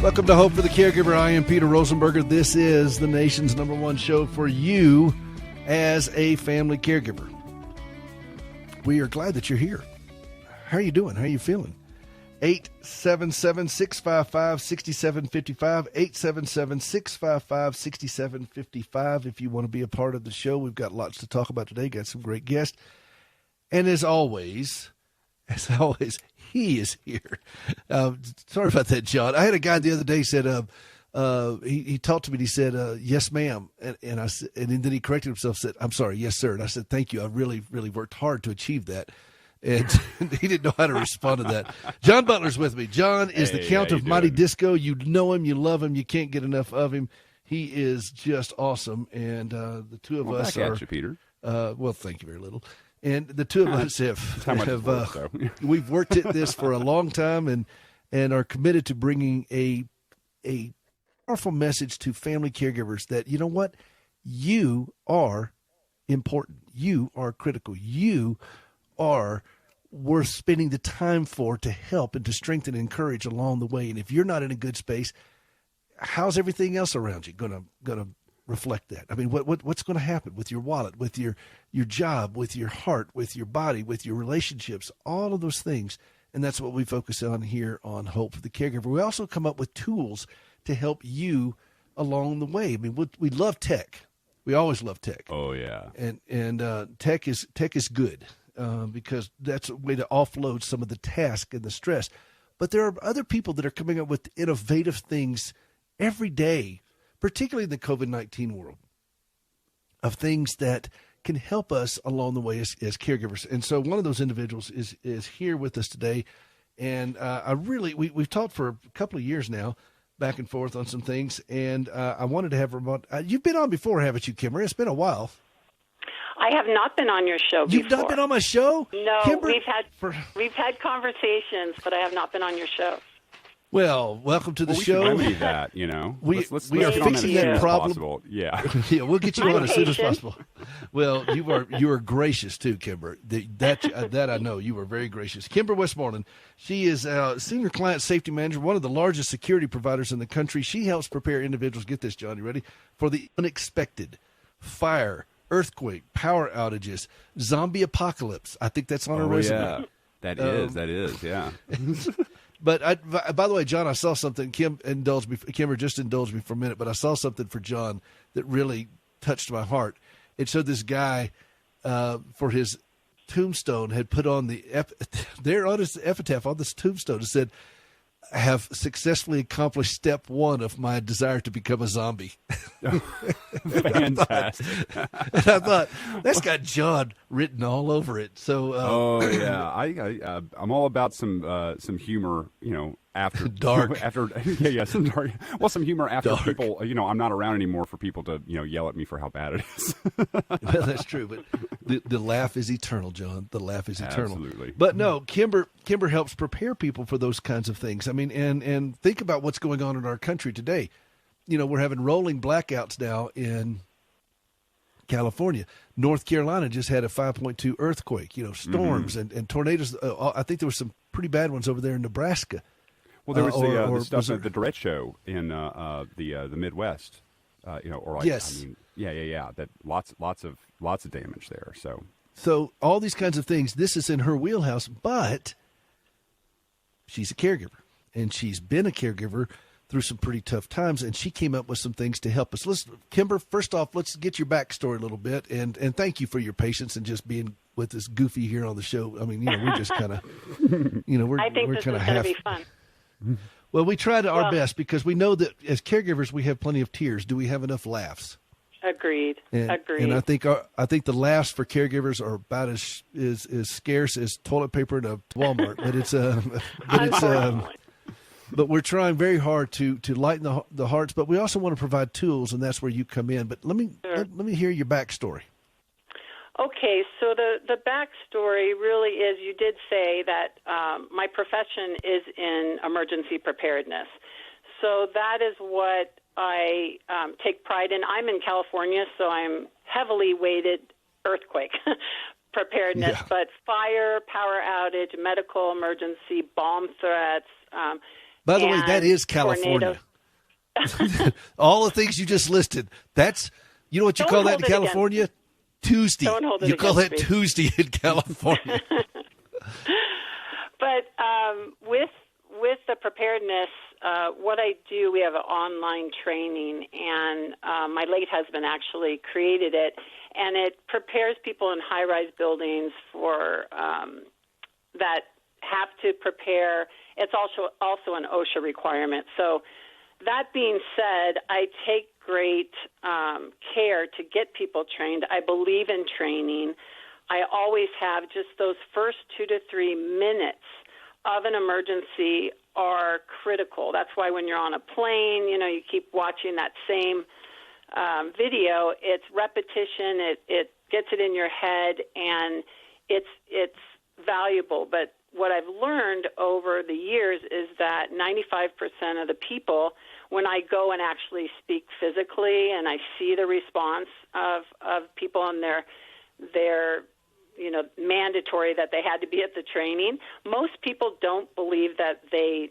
Welcome to Hope for the Caregiver. I am Peter Rosenberger. This is the nation's #1 show for you as a family caregiver. We are glad that you're here. How are you doing? How are you feeling? 877-655-6755, 877-655-6755. If you want to be a part of the show, we've got lots to talk about today. Got some great guests. And as always, he is here. Sorry about that, John. I had a guy the other day said, he talked to me and he said, yes, ma'am. And I said, and then he corrected himself, said, I'm sorry, yes, sir. And I said, thank you. I really, really worked hard to achieve that. And he didn't know how to respond to that. John Butler's with me. John is the Count of Mighty Disco. You know him. You love him. You can't get enough of him. He is just awesome. And the two of us back are. At you, Peter. Well, thank you very little. And the two of us have we've worked at this for a long time and are committed to bringing a powerful message to family caregivers that, you know what, you are important. You are critical. You are worth spending the time for, to help and to strengthen and encourage along the way. And if you're not in a good space, how's everything else around you gonna reflect that? I mean, what's going to happen with your wallet, with your job, with your heart, with your body, with your relationships, all of those things. And that's what we focus on here on Hope for the Caregiver. We also come up with tools to help you along the way. I mean, we love tech. We always love tech. Oh yeah. And tech is good because that's a way to offload some of the task and the stress. But there are other people that are coming up with innovative things every day, particularly in the COVID-19 world, of things that can help us along the way as caregivers. And so one of those individuals is here with us today. And we've talked for a couple of years now, back and forth on some things. And I wanted to have her on. You've been on before, haven't you, Kimber? It's been a while. I have not been on your show before. You've not been on my show? No, Kimber, we've had conversations, but I have not been on your show. Well, welcome to the show. We should remedy that, you know. We are fixing that problem. Yeah. Yeah, we'll get you on as soon as possible. Well, you are gracious too, Kimber. That I know. You are very gracious. Kimber Westmore. She is a senior client safety manager, one of the largest security providers in the country. She helps prepare individuals, get this, John, you ready, for the unexpected: fire, earthquake, power outages, zombie apocalypse. I think that's on her resume. Yeah. That is, yeah. But by the way, John, I saw something. Kimber just indulged me for a minute, but I saw something for John that really touched my heart. It showed this guy for his tombstone had put on there on his epitaph on this tombstone. It said, "I have successfully accomplished step 1 of my desire to become a zombie." Fantastic. And I thought, that's got John written all over it. So, yeah, I'm all about some humor, you know, after dark, some dark. Well, some humor after dark. People, you know, I'm not around anymore for people to, you know, yell at me for how bad it is. Well, that's true, but the laugh is eternal, John. The laugh is eternal. Absolutely. But no, Kimber helps prepare people for those kinds of things. I mean, and think about what's going on in our country today. You know, we're having rolling blackouts now in California. North Carolina just had a 5.2 earthquake, you know, storms and tornadoes. I think there were some pretty bad ones over there in Nebraska. Well, there was the stuff at the Direct Show in the Midwest, you know, or like, yes. I mean, yeah. That lots of damage there. So all these kinds of things. This is in her wheelhouse, but she's a caregiver, and she's been a caregiver through some pretty tough times, and she came up with some things to help us. Kimber, first off, let's get your backstory a little bit, and thank you for your patience and just being with us goofy here on the show. I mean, you know, we're just kind of, you know, we're I think we're this kind is of going to be fun. Well, we try our best because we know that as caregivers we have plenty of tears. Do we have enough laughs? Agreed. Agreed. And I think the laughs for caregivers are about as scarce as toilet paper in a Walmart. But we're trying very hard to lighten the hearts. But we also want to provide tools, and that's where you come in. But let me hear your backstory. Okay, so the backstory really is, you did say that my profession is in emergency preparedness. So that is what I take pride in. I'm in California, so I'm heavily weighted earthquake preparedness, but fire, power outage, medical emergency, bomb threats, By the way, that is California. All the things you just listed. That's, you know what you call that in California? Tuesday. Don't hold it you call that me. Tuesday in California. But with the preparedness, what I do, we have an online training, and my late husband actually created it, and it prepares people in high-rise buildings for that have to prepare. It's also an OSHA requirement. So that being said, I take great care to get people trained. I believe in training. I always have. Just those first 2 to 3 minutes of an emergency are critical. That's why when you're on a plane, you keep watching that same video. It's repetition. It gets it in your head, and it's valuable. But what I've learned over the years is that 95% of the people, when I go and actually speak physically and I see the response of people and their mandatory that they had to be at the training, most people don't believe that they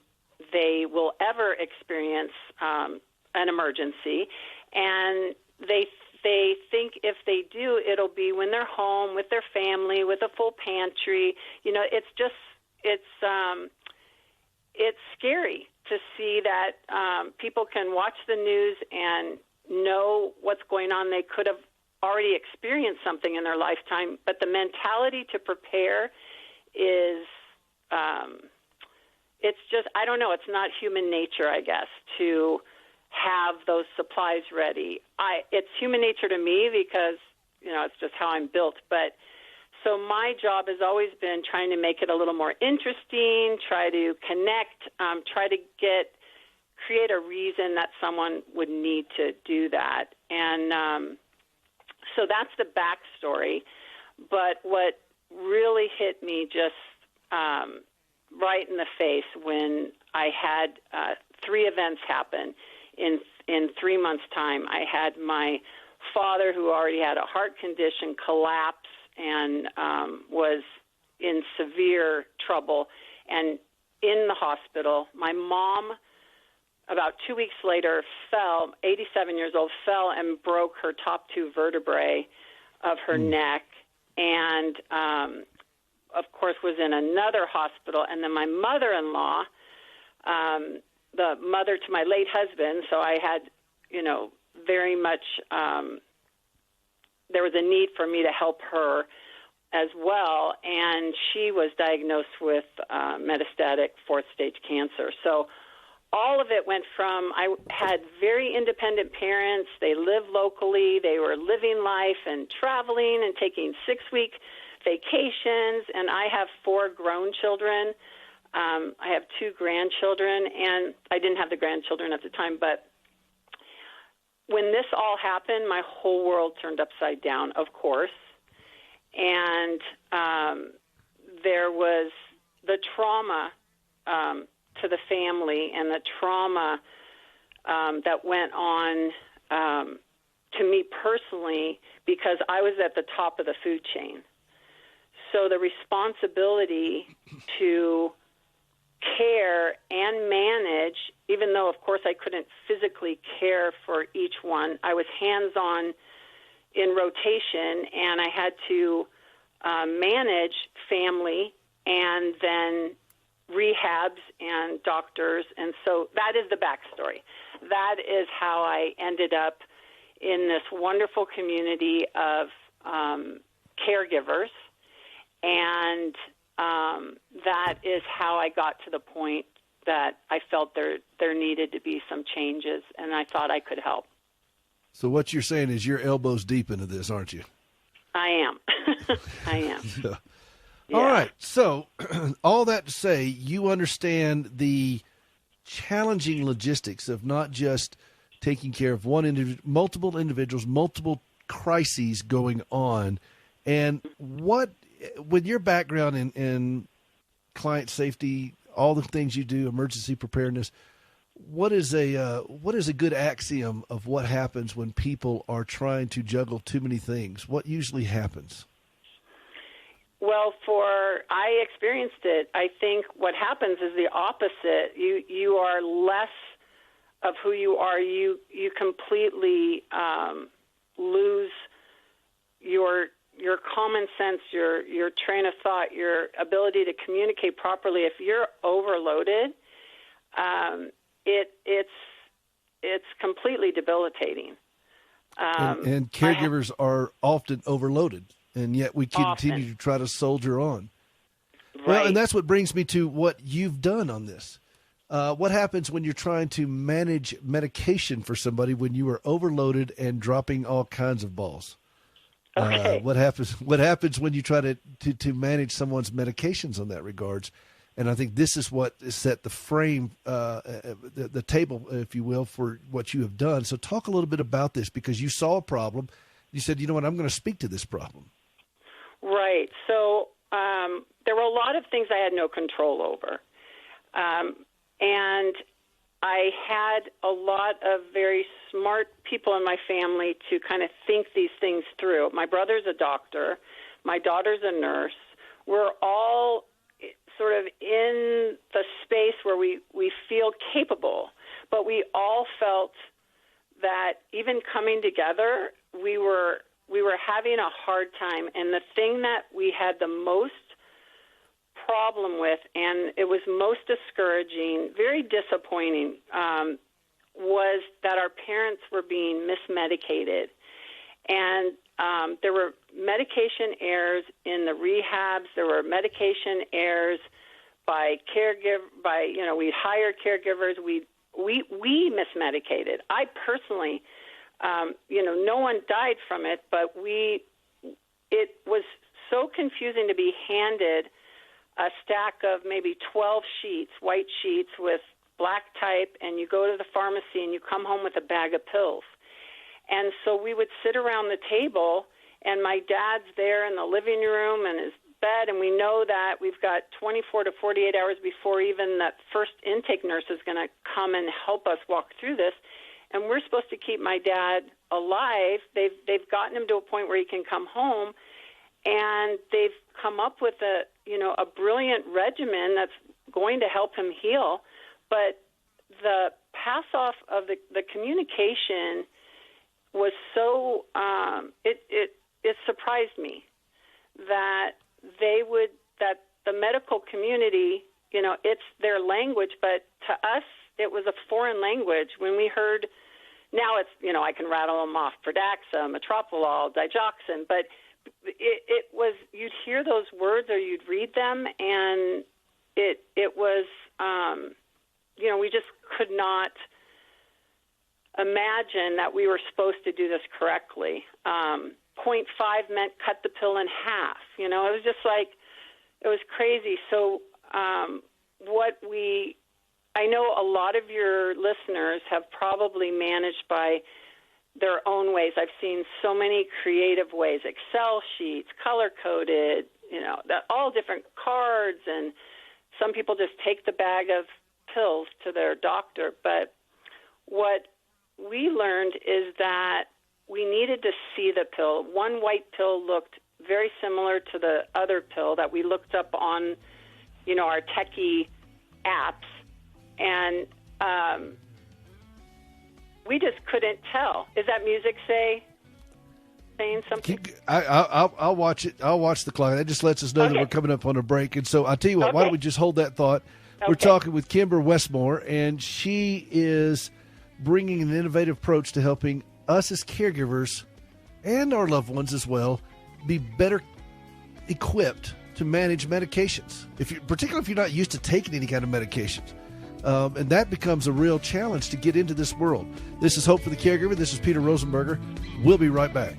will ever experience an emergency, and they think if they do, it'll be when they're home with their family, with a full pantry. It's scary to see that people can watch the news and know what's going on. They could have already experienced something in their lifetime, but the mentality to prepare is, it's just, I don't know, it's not human nature, I guess, to have those supplies ready. It's human nature to me because, it's just how I'm built. But so my job has always been trying to make it a little more interesting, try to connect, try to create a reason that someone would need to do that. And so that's the backstory. But what really hit me just right in the face when I had 3 events happen in 3 months' time. I had my father, who already had a heart condition, collapse and was in severe trouble and in the hospital. My mom, about 2 weeks later, fell, 87 years old, fell and broke her top 2 vertebrae of her neck, and of course was in another hospital. And then my mother-in-law, the mother to my late husband, so I had, very much, there was a need for me to help her as well, and she was diagnosed with metastatic 4th-stage cancer. So all of it went from, I had very independent parents. They lived locally. They were living life and traveling and taking 6-week vacations, and I have 4 grown children. I have 2 grandchildren, and I didn't have the grandchildren at the time, but when this all happened, my whole world turned upside down, of course, and there was the trauma to the family and the trauma that went on to me personally because I was at the top of the food chain. So the responsibility to care and manage, even though, of course, I couldn't physically care for each one, I was hands-on in rotation, and I had to manage family and then rehabs and doctors. And so that is the backstory. That is how I ended up in this wonderful community of caregivers, and that is how I got to the point that I felt there needed to be some changes, and I thought I could help. So what you're saying is you're elbows deep into this, aren't you? I am. I am. Yeah. All right. So all that to say, you understand the challenging logistics of not just taking care of multiple individuals, multiple crises going on. And what, with your background in client safety, all the things you do, emergency preparedness, what is a good axiom of what happens when people are trying to juggle too many things? What usually happens? I experienced it. I think what happens is the opposite. You are less of who you are. You completely lose your common sense, your train of thought, your ability to communicate properly. If you're overloaded, it's completely debilitating. And caregivers are often overloaded, and yet we continue to try to soldier on. Right. Well, and that's what brings me to what you've done on this. What happens when you're trying to manage medication for somebody when you are overloaded and dropping all kinds of balls? Okay. What happens when you try to manage someone's medications on that regards? And I think this is what set the frame, the table, if you will, for what you have done. So talk a little bit about this, because you saw a problem. You said, you know what, I'm going to speak to this problem. Right. So there were a lot of things I had no control over. And I had a lot of very smart people in my family to kind of think these things through. My brother's a doctor. My daughter's a nurse. We're all sort of in the space where we feel capable, but we all felt that even coming together, we were having a hard time. And the thing that we had the most problem with, and it was most discouraging, very disappointing, was that our parents were being mismedicated. And there were medication errors in the rehabs. There were medication errors by we'd hired caregivers. We mismedicated. I personally, no one died from it, but it was so confusing to be handed a stack of maybe 12 sheets, white sheets with black type, and you go to the pharmacy and you come home with a bag of pills. And so we would sit around the table, and my dad's there in the living room and his bed, and we know that we've got 24 to 48 hours before even that first intake nurse is going to come and help us walk through this. And we're supposed to keep my dad alive. They've gotten him to a point where he can come home, and they've come up with a brilliant regimen that's going to help him heal. But the pass off of the communication was so it surprised me that the medical community, it's their language, but to us it was a foreign language. When we heard, now it's, I can rattle them off: Pradaxa, Metoprolol, Digoxin, but it was, you'd hear those words or you'd read them, and it was we just could not imagine that we were supposed to do this correctly. 0.5 meant cut the pill in half. It was just like, it was crazy. So I know a lot of your listeners have probably managed by their own ways. I've seen so many creative ways: Excel sheets, color-coded, all different cards, and some people just take the bag of pills to their doctor. But what we learned is that we needed to see the pill. One white pill looked very similar to the other pill that we looked up on, our techie apps, and we just couldn't tell. Is that music saying something? I'll watch it. I'll watch the clock. That just lets us know that we're coming up on a break. And so I'll tell you what, why don't we just hold that thought? Okay. We're talking with Kimber Westmore, and she is bringing an innovative approach to helping us as caregivers and our loved ones as well be better equipped to manage medications, particularly if you're not used to taking any kind of medications. And that becomes a real challenge to get into this world. This is Hope for the Caregiver. This is Peter Rosenberger. We'll be right back.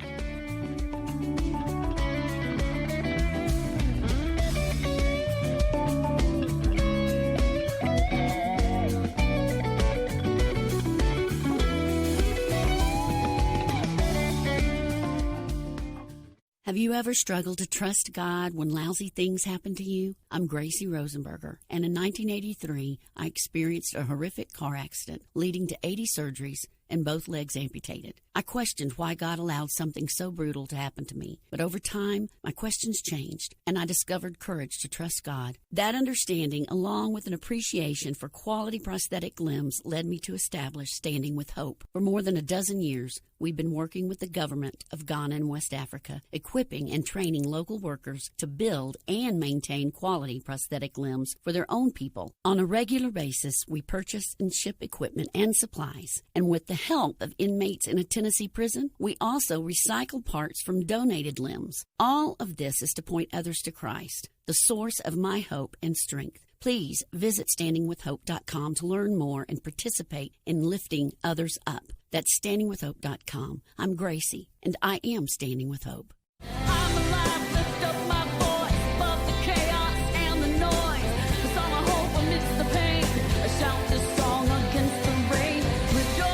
Have you ever struggled to trust God when lousy things happen to you? I'm Gracie Rosenberger, and in 1983, I experienced a horrific car accident leading to 80 surgeries and both legs amputated. I questioned why God allowed something so brutal to happen to me. But over time, my questions changed, and I discovered courage to trust God. That understanding, along with an appreciation for quality prosthetic limbs, led me to establish Standing with Hope. For more than a dozen years, we've been working with the government of Ghana and West Africa, equipping and training local workers to build and maintain quality prosthetic limbs for their own people. On a regular basis, we purchase and ship equipment and supplies. And with the help of inmates in a Tennessee prison, we also recycle parts from donated limbs. All of this is to point others to Christ, the source of my hope and strength. Please visit standingwithhope.com to learn more and participate in lifting others up. That's standingwithhope.com. I'm Gracie, and I am Standing with Hope. I'm alive, lift up my voice, above the chaos and the noise. 'Cause I'm a hope amidst the pain. I shout this song against the rain. Rejoice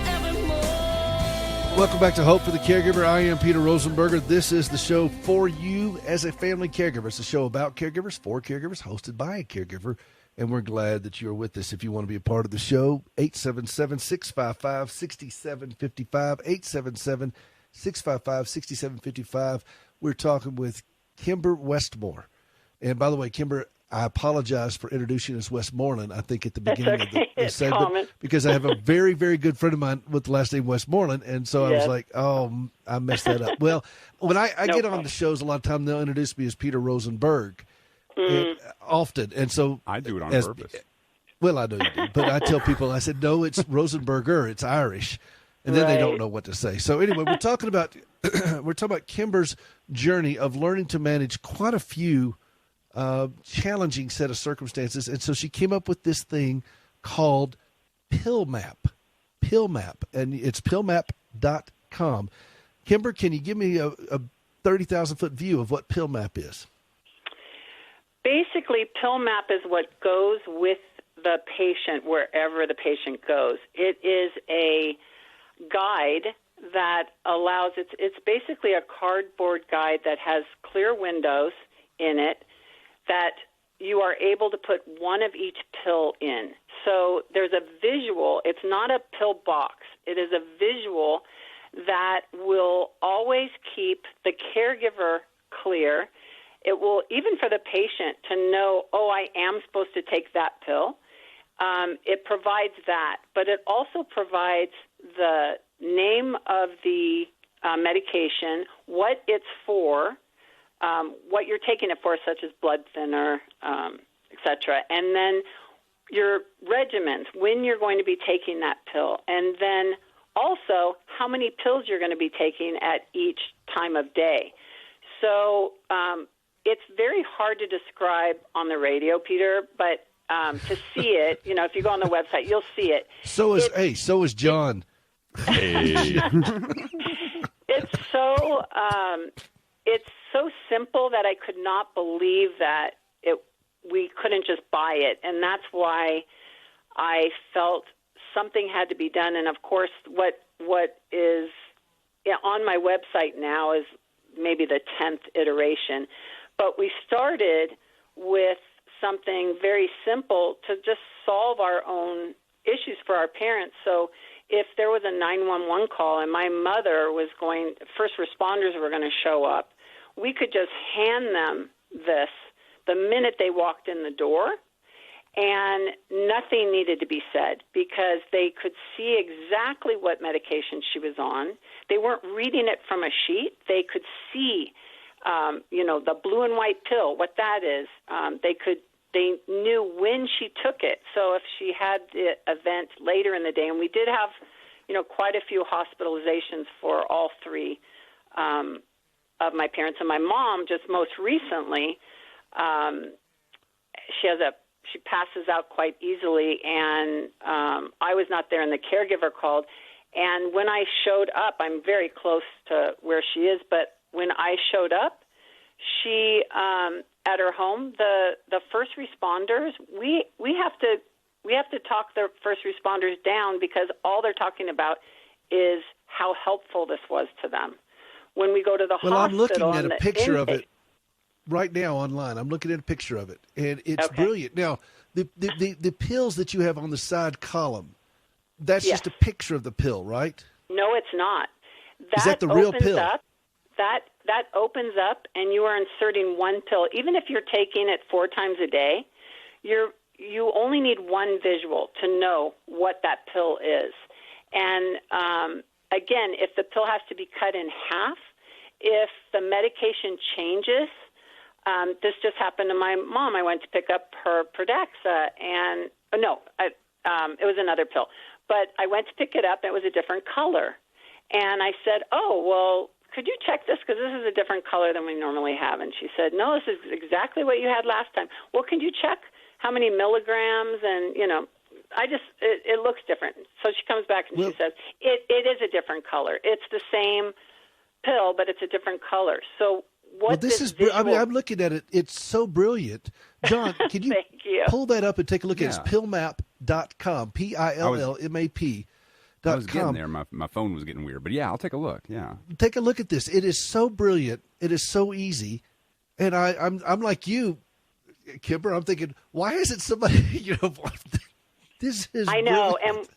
evermore. Welcome back to Hope for the Caregiver. I am Peter Rosenberger. This is the show for you as a family caregiver. It's a show about caregivers, for caregivers, hosted by a caregiver. And we're glad that you're with us. If you want to be a part of the show, 877-655-6755, 877-655-6755. We're talking with Kimber Westmore. And by the way, Kimber, I apologize for introducing us Westmoreland, I think, at the beginning of the segment, common. because I have a very, very good friend of mine with the last name Westmoreland, and so I was like, oh, I messed that up. Well, when I get on the shows, a lot of time they'll introduce me as Peter Rosenberg. Often, and so I do it on purpose. Well, I know you do, but I tell people, I said, no, it's Rosenberger, it's Irish, and then they don't know what to say. So anyway, we're talking about Kimber's journey of learning to manage quite a few challenging set of circumstances, and so she came up with this thing called PillMap, and it's PillMap.com. Kimber, can you give me a 30,000-foot view of what PillMap is? Basically, PillMap is what goes with the patient wherever the patient goes. It is a guide that allows, it's basically a cardboard guide that has clear windows in it that you are able to put one of each pill in. So there's a visual. It's not a pill box. It is a visual that will always keep the caregiver clear. It will, even for the patient, to know, oh, I am supposed to take that pill. It provides that, but it also provides the name of the medication, what it's for, what you're taking it for, such as blood thinner, etc., and then your regimens, when you're going to be taking that pill, and then also how many pills you're going to be taking at each time of day. So it's very hard to describe on the radio, Peter, but to see it, if you go on the website, you'll see it. So is John. Hey. It's so simple that I could not believe that we couldn't just buy it, and that's why I felt something had to be done. And of course, what is on my website now is maybe the 10th iteration. But we started with something very simple to just solve our own issues for our parents. So if there was a 911 call and my mother was first responders were going to show up, we could just hand them this the minute they walked in the door, and nothing needed to be said because they could see exactly what medication she was on. They weren't reading it from a sheet. They could see the blue and white pill, what that is. They knew when she took it. So if she had the event later in the day, and we did have, quite a few hospitalizations for all three of my parents, and my mom just most recently, she passes out quite easily, and I was not there, and the caregiver called. And when I showed up, I'm very close to where she is, but when I showed up, she at her home, the first responders, we have to talk the first responders down because all they're talking about is how helpful this was to them. When we go to the hospital, I'm looking at a picture of it. right now online. I'm looking at a picture of it, and it's brilliant. Now, the pills that you have on the side column, that's just a picture of the pill, right? No, it's not. Is that the real pill? That opens up, and you are inserting one pill. Even if you're taking it 4 times a day, you only need one visual to know what that pill is. And again, if the pill has to be cut in half, if the medication changes, this just happened to my mom. I went to pick up her Pradaxa, and it was another pill. But I went to pick it up, and it was a different color. And I said, oh, well, could you check this? Because this is a different color than we normally have. And she said, no, this is exactly what you had last time. Well, can you check how many milligrams? And, it looks different. So she comes back and she says, it is a different color. It's the same pill, but it's a different color. So I'm looking at it. It's so brilliant. John, can you pull that up and take a look at it? It's PillMap.com, PillMap.com. I was getting there. My phone was getting weird. But, I'll take a look. Yeah. Take a look at this. It is so brilliant. It is so easy. And I'm like you, Kimber. I'm thinking, why isn't somebody, this is I know. brilliant. And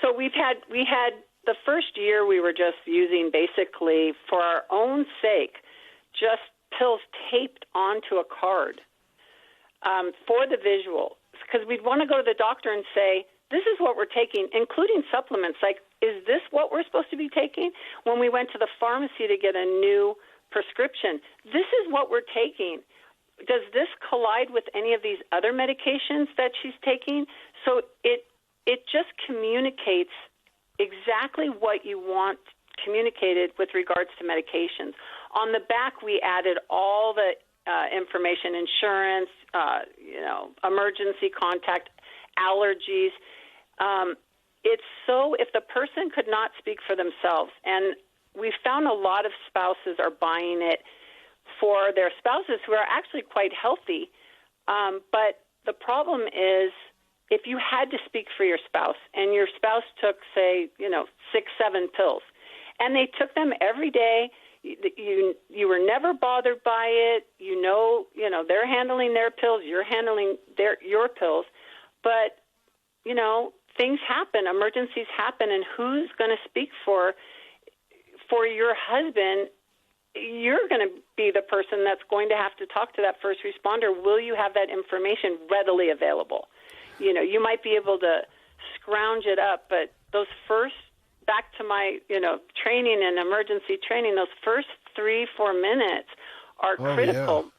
so we had the first year we were just using basically for our own sake just pills taped onto a card for the visual. Because we'd want to go to the doctor and say, this is what we're taking, including supplements. Like, is this what we're supposed to be taking? When we went to the pharmacy to get a new prescription, this is what we're taking. Does this collide with any of these other medications that she's taking? So it just communicates exactly what you want communicated with regards to medications. On the back, we added all the information, insurance, emergency contact, allergies. It's so if the person could not speak for themselves, and we found a lot of spouses are buying it for their spouses who are actually quite healthy, but the problem is if you had to speak for your spouse and your spouse took, say, 6-7 pills, and they took them every day, you were never bothered by it, they're handling their pills, you're handling your pills, but things happen, emergencies happen, and who's going to speak for your husband? You're going to be the person that's going to have to talk to that first responder. Will you have that information readily available? You might be able to scrounge it up, but those first, back to my, training and emergency training, those first 3-4 minutes are critical. Yeah.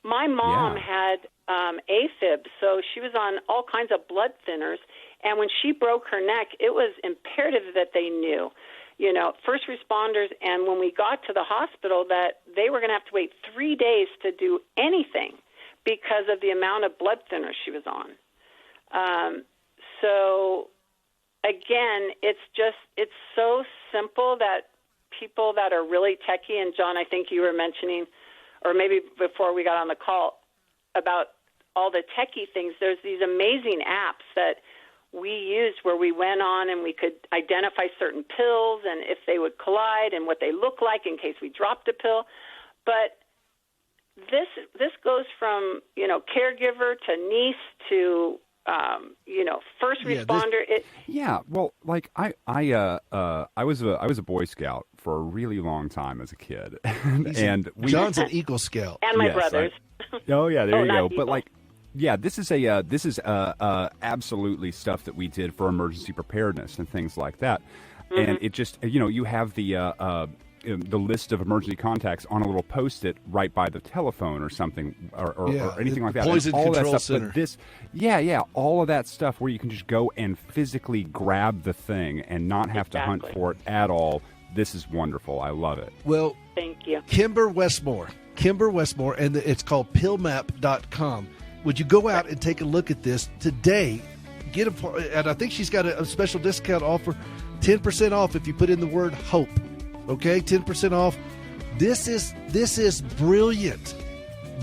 My mom had AFib, so she was on all kinds of blood thinners, and when she broke her neck, it was imperative that they knew, first responders, and when we got to the hospital, that they were going to have to wait 3 days to do anything because of the amount of blood thinners she was on. So, again, it's so simple that people that are really techie, and John, I think you were mentioning, or maybe before we got on the call, about all the techie things, there's these amazing apps that we used where we went on and we could identify certain pills and if they would collide and what they look like in case we dropped a pill. But this goes from, caregiver to niece to, first responder. I was a Boy Scout for a really long time as a kid, and John's an Eagle Scout, and my brothers. There you go. Eagle. But this is absolutely stuff that we did for emergency preparedness and things like that. Mm-hmm. And it just you have the list of emergency contacts on a little Post-it right by the telephone or something or anything like that. Poison all control that stuff. center. But all of that stuff where you can just go and physically grab the thing and not have to hunt for it at all. This is wonderful. I love it. Well, thank you. Kimber Westmore, and it's called PillMap.com. Would you go out and take a look at this today? And I think she's got a special discount offer, 10% off if you put in the word HOPE. Okay, 10% off. This is brilliant.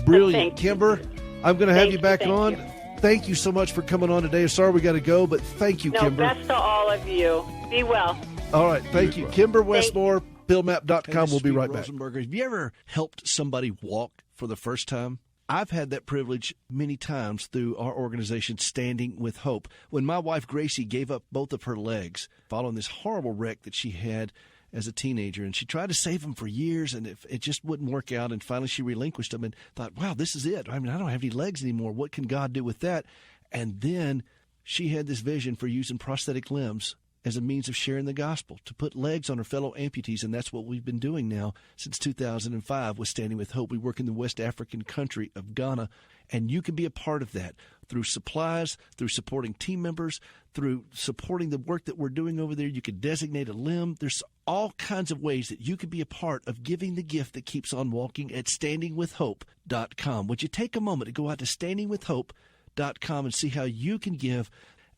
Brilliant. Kimber, I'm going to have you back on. Thank you so much for coming on today. Sorry we got to go, but thank you, Kimber. Best to all of you. Be well. All right, thank you. Kimber Westmore, PillMap.com. We'll be right back. Rosenberger, have you ever helped somebody walk for the first time? I've had that privilege many times through our organization, Standing with Hope. When my wife, Gracie, gave up both of her legs following this horrible wreck that she had as a teenager, and she tried to save them for years, and it just wouldn't work out, and finally she relinquished them and thought, wow, this is it. I mean, I don't have any legs anymore. What can God do with that? And then she had this vision for using prosthetic limbs as a means of sharing the gospel, to put legs on her fellow amputees, and that's what we've been doing now since 2005 with Standing with Hope. We work in the West African country of Ghana, and you can be a part of that through supplies, through supporting team members, through supporting the work that we're doing over there. You could designate a limb. There's all kinds of ways that you could be a part of giving the gift that keeps on walking at standingwithhope.com. Would you take a moment to go out to standingwithhope.com and see how you can give?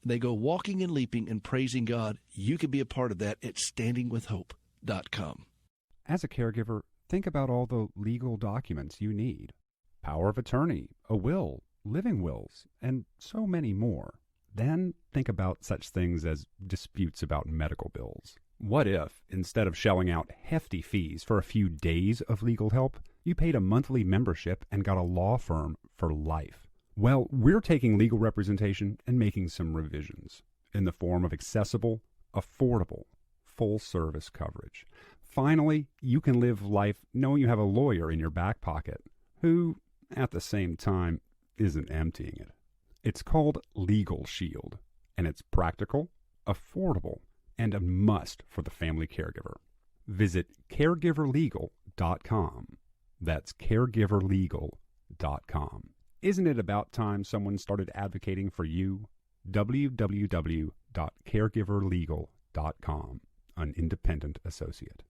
They go walking and leaping and praising God. You can be a part of that at standingwithhope.com. As a caregiver, think about all the legal documents you need. Power of attorney, a will, living wills, and so many more. Then think about such things as disputes about medical bills. What if, instead of shelling out hefty fees for a few days of legal help, you paid a monthly membership and got a law firm for life? Well, we're taking legal representation and making some revisions in the form of accessible, affordable, full-service coverage. Finally, you can live life knowing you have a lawyer in your back pocket who, at the same time, isn't emptying it. It's called Legal Shield, and it's practical, affordable, and a must for the family caregiver. Visit caregiverlegal.com. That's caregiverlegal.com. Isn't it about time someone started advocating for you? www.caregiverlegal.com, an independent associate.